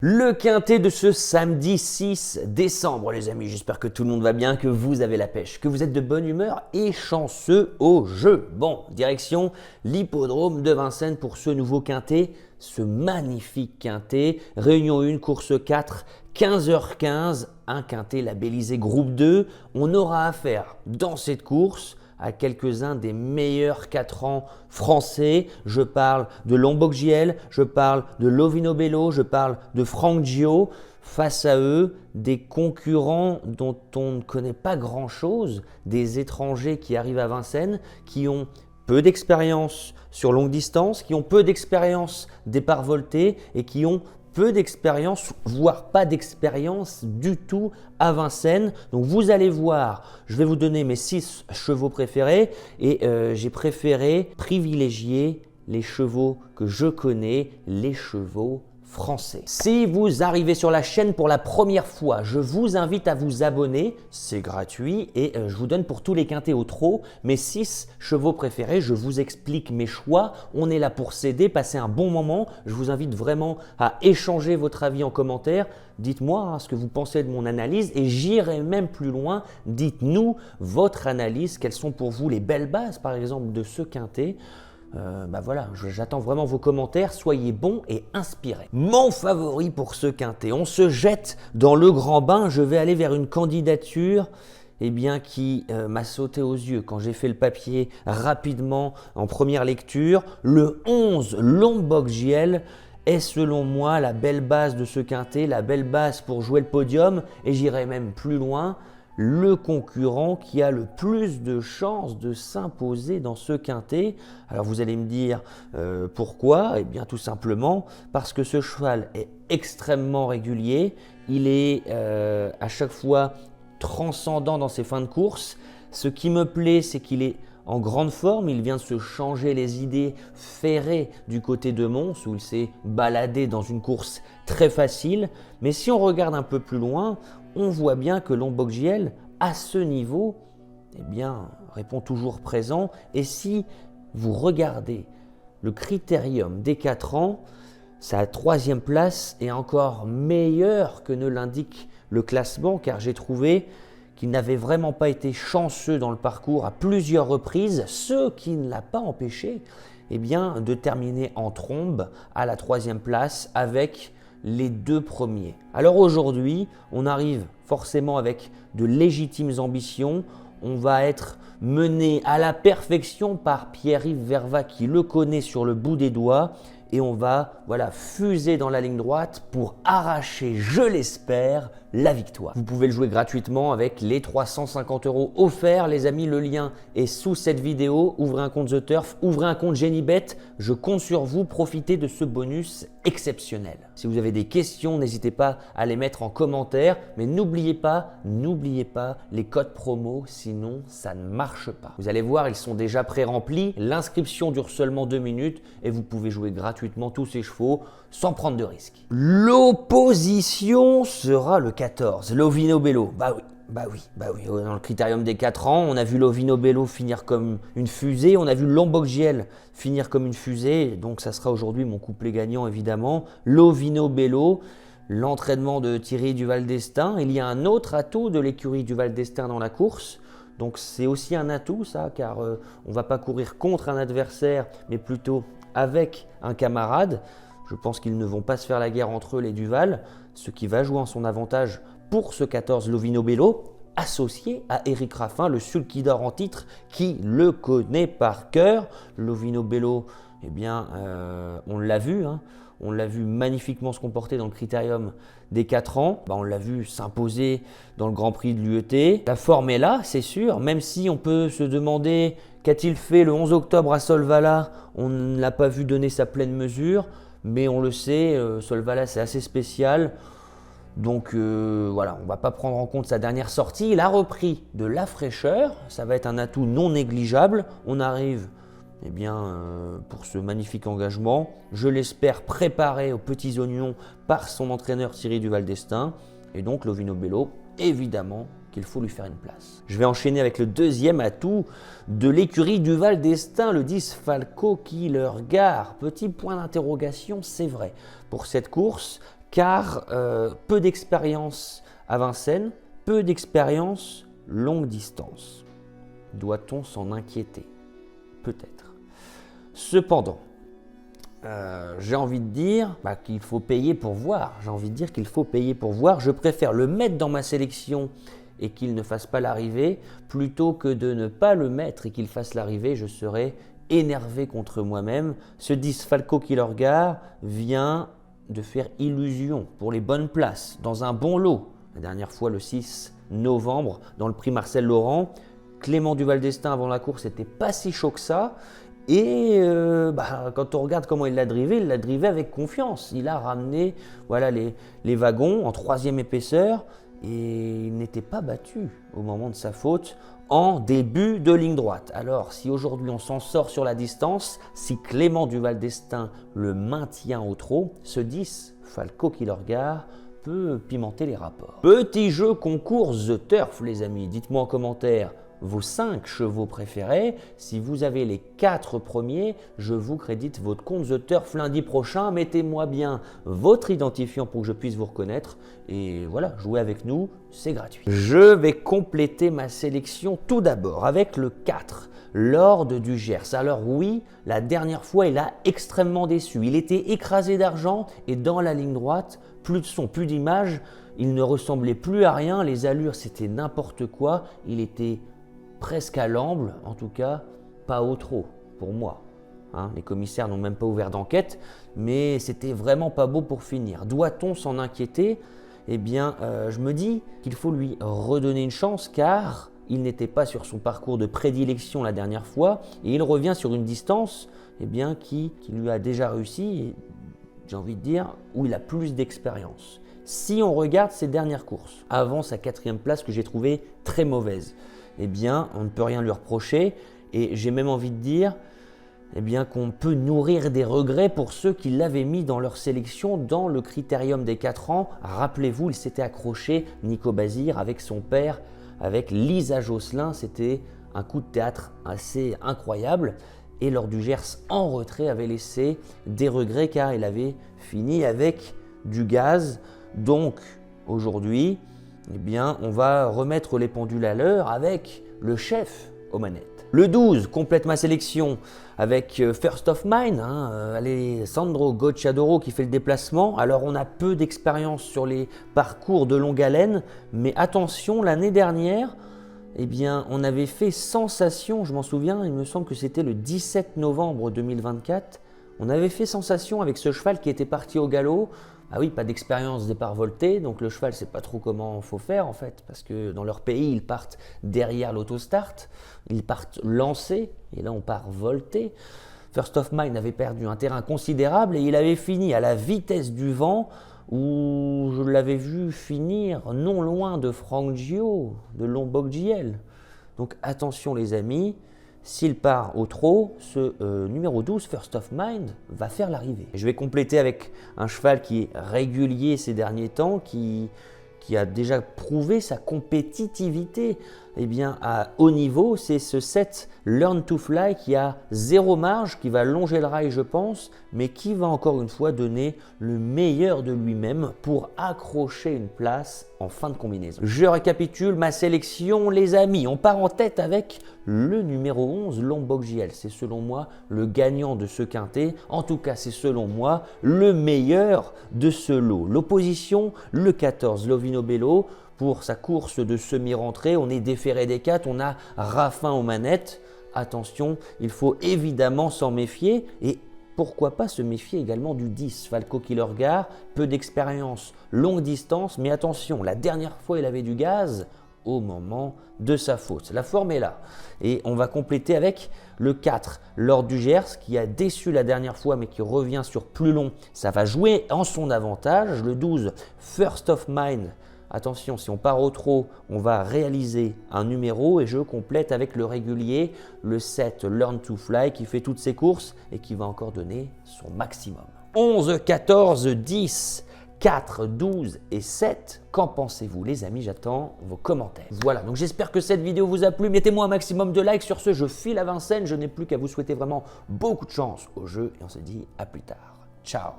Le quintet de ce samedi 6 décembre, les amis. J'espère que tout le monde va bien, que vous avez la pêche, que vous êtes de bonne humeur et chanceux au jeu. Bon, direction l'hippodrome de Vincennes pour ce nouveau quintet, ce magnifique quintet. Réunion 1, course 4, 15h15, un quintet labellisé groupe 2. On aura affaire dans cette course à quelques-uns des meilleurs 4 ans français. Je parle de Lombok JL, je parle de Lovino Bello, je parle de Franck Gio. Face à eux, des concurrents dont on ne connaît pas grand-chose, des étrangers qui arrivent à Vincennes, qui ont peu d'expérience sur longue distance, qui ont peu d'expérience départ volté et qui ont peu d'expérience, voire pas d'expérience du tout à Vincennes. Donc vous allez voir, je vais vous donner mes 6 chevaux préférés et j'ai préféré privilégier les chevaux que je connais, les chevaux français. Si vous arrivez sur la chaîne pour la première fois, je vous invite à vous abonner, c'est gratuit et je vous donne pour tous les quintets au trot mes 6 chevaux préférés. Je vous explique mes choix, on est là pour s'aider, passer un bon moment. Je vous invite vraiment à échanger votre avis en commentaire. Dites-moi ce que vous pensez de mon analyse et j'irai même plus loin. Dites-nous votre analyse, quelles sont pour vous les belles bases par exemple de ce quintet. Voilà, j'attends vraiment vos commentaires, soyez bons et inspirés. Mon favori pour ce quintet, on se jette dans le grand bain, je vais aller vers une candidature qui m'a sauté aux yeux quand j'ai fait le papier rapidement en première lecture. Le 11 Lombok JL est selon moi la belle base de ce quintet, la belle base pour jouer le podium et j'irai même plus loin. Le concurrent qui a le plus de chances de s'imposer dans ce quintet. Alors vous allez me dire pourquoi? Eh bien tout simplement parce que ce cheval est extrêmement régulier, il est à chaque fois transcendant dans ses fins de course. Ce qui me plaît, c'est qu'il est en grande forme, il vient de se changer les idées ferrées du côté de Mons où il s'est baladé dans une course très facile. Mais si on regarde un peu plus loin, on voit bien que Lombok JL, à ce niveau, répond toujours présent. Et si vous regardez le critérium des 4 ans, sa 3e place est encore meilleure que ne l'indique le classement, car j'ai trouvé qu'il n'avait vraiment pas été chanceux dans le parcours à plusieurs reprises, ce qui ne l'a pas empêché de terminer en trombe à la 3e place avec les 2 premiers. Alors aujourd'hui, on arrive forcément avec de légitimes ambitions. On va être mené à la perfection par Pierre-Yves Vervat qui le connaît sur le bout des doigts et on va fuser dans la ligne droite pour arracher, je l'espère, la victoire. Vous pouvez le jouer gratuitement avec les 350 € offerts. Les amis, le lien est sous cette vidéo. Ouvrez un compte The Turf, ouvrez un compte Genibet. Je compte sur vous, profitez de ce bonus exceptionnel. Si vous avez des questions, n'hésitez pas à les mettre en commentaire. Mais n'oubliez pas les codes promo, sinon ça ne marche pas. Vous allez voir, ils sont déjà pré-remplis. L'inscription dure seulement 2 minutes et vous pouvez jouer gratuitement tous ces chevaux sans prendre de risques. L'opposition sera le 14, Lovino Bello. Bah oui, dans le critérium des 4 ans, on a vu Lovino Bello finir comme une fusée, on a vu Lombok JL finir comme une fusée, donc ça sera aujourd'hui mon couplet gagnant évidemment. Lovino Bello, l'entraînement de Thierry Duval d'Estaing, il y a un autre atout de l'écurie Duval d'Estaing dans la course, donc c'est aussi un atout ça, car on ne va pas courir contre un adversaire, mais plutôt avec un camarade. Je pense qu'ils ne vont pas se faire la guerre entre eux, les Duval, ce qui va jouer en son avantage pour ce 14 Lovino Bello, associé à Éric Raffin, le sulkidor en titre, qui le connaît par cœur. Lovino Bello, on l'a vu, on l'a vu magnifiquement se comporter dans le critérium des 4 ans. On l'a vu s'imposer dans le Grand Prix de l'UET. La forme est là, c'est sûr, même si on peut se demander qu'a-t-il fait le 11 octobre à Solvala. On ne l'a pas vu donner sa pleine mesure. Mais on le sait, Solvala c'est assez spécial, donc on ne va pas prendre en compte sa dernière sortie. Il a repris de la fraîcheur, ça va être un atout non négligeable. On arrive pour ce magnifique engagement, je l'espère préparé aux petits oignons par son entraîneur Thierry Duval d'Estaing, et donc Lovino Bello, évidemment qu'il faut lui faire une place. Je vais enchaîner avec le 2e atout de l'écurie Duval d'Estaing, le 10 Falco Killer Gare. Petit point d'interrogation, c'est vrai. Pour cette course, car peu d'expérience à Vincennes, peu d'expérience longue distance. Doit-on s'en inquiéter? Peut-être. Cependant, j'ai envie de dire qu'il faut payer pour voir. Je préfère le mettre dans ma sélection et qu'il ne fasse pas l'arrivée, plutôt que de ne pas le mettre et qu'il fasse l'arrivée. Je serai énervé contre moi-même. Ce 10 Falco Kilorgar vient de faire illusion pour les bonnes places, dans un bon lot. La dernière fois, le 6 novembre, dans le prix Marcel Laurent, Clément Duval d'Estaing avant la course n'était pas si chaud que ça. Et quand on regarde comment il l'a drivé avec confiance. Il a ramené les wagons en 3e épaisseur et il n'était pas battu au moment de sa faute en début de ligne droite. Alors, si aujourd'hui on s'en sort sur la distance, si Clément Duval d'Estaing le maintient au trot, ce 10 Falco Kilorgar peut pimenter les rapports. Petit jeu concours The Turf, les amis. Dites-moi en commentaire vos 5 chevaux préférés. Si vous avez les 4 premiers, je vous crédite votre compte The Turf lundi prochain. Mettez-moi bien votre identifiant pour que je puisse vous reconnaître. Et voilà, jouez avec nous, c'est gratuit. Je vais compléter ma sélection tout d'abord avec le 4, Lord du Gers. Alors oui, la dernière fois, il a extrêmement déçu. Il était écrasé d'argent et dans la ligne droite, plus de son, plus d'image. Il ne ressemblait plus à rien. Les allures, c'était n'importe quoi. Il était presque à l'amble, en tout cas pas au trot pour moi. Les commissaires n'ont même pas ouvert d'enquête, mais c'était vraiment pas beau pour finir. Doit-on s'en inquiéter? Eh bien, je me dis qu'il faut lui redonner une chance car il n'était pas sur son parcours de prédilection la dernière fois et il revient sur une distance qui lui a déjà réussi et j'ai envie de dire où il a plus d'expérience. Si on regarde ses dernières courses, avant sa 4e place que j'ai trouvée très mauvaise, on ne peut rien lui reprocher et j'ai même envie de dire qu'on peut nourrir des regrets pour ceux qui l'avaient mis dans leur sélection dans le critérium des 4 ans. Rappelez-vous, il s'était accroché, Nico Bazir, avec son père, avec Lisa Josselin. C'était un coup de théâtre assez incroyable et Lord du Gers en retrait avait laissé des regrets car il avait fini avec du gaz. Donc aujourd'hui, on va remettre les pendules à l'heure avec le chef aux manettes. Le 12 complète ma sélection avec First of Mine, Alessandro Gocciadoro qui fait le déplacement. Alors on a peu d'expérience sur les parcours de longue haleine, mais attention, l'année dernière, on avait fait sensation, je m'en souviens, il me semble que c'était le 17 novembre 2024. On avait fait sensation avec ce cheval qui était parti au galop. Ah oui, pas d'expérience départ volté, donc le cheval ne sait pas trop comment il faut faire en fait, parce que dans leur pays, ils partent derrière l'autostart, ils partent lancés, et là on part volté. First of Mine avait perdu un terrain considérable et il avait fini à la vitesse du vent, où je l'avais vu finir non loin de Frank Gio, de Lombok JL. Donc attention les amis, s'il part au trot, ce numéro 12, First of Mind, va faire l'arrivée. Je vais compléter avec un cheval qui est régulier ces derniers temps, qui a déjà prouvé sa compétitivité à haut niveau. C'est ce 7 Learn to Fly qui a 0 marge, qui va longer le rail je pense, mais qui va encore une fois donner le meilleur de lui-même pour accrocher une place en fin de combinaison. Je récapitule ma sélection les amis. On part en tête avec le numéro 11 Lombok JL. C'est selon moi le gagnant de ce quintet. En tout cas c'est selon moi le meilleur de ce lot. L'opposition, le 14 Lovino Bello. Pour sa course de semi-rentrée, on est déféré des 4, on a Raffin aux manettes. Attention, il faut évidemment s'en méfier et pourquoi pas se méfier également du 10, Falco Kilorgar, peu d'expérience, longue distance, mais attention, la dernière fois il avait du gaz au moment de sa faute. La forme est là et on va compléter avec le 4, Lord du Gers qui a déçu la dernière fois mais qui revient sur plus long. Ça va jouer en son avantage. Le 12, First of Mine. Attention, si on part au trot, on va réaliser un numéro et je complète avec le régulier, le 7 Learn to Fly qui fait toutes ses courses et qui va encore donner son maximum. 11, 14, 10, 4, 12 et 7. Qu'en pensez-vous les amis? J'attends vos commentaires. Voilà, donc j'espère que cette vidéo vous a plu. Mettez-moi un maximum de likes. Sur ce, je file à Vincennes. Je n'ai plus qu'à vous souhaiter vraiment beaucoup de chance au jeu et on se dit à plus tard. Ciao.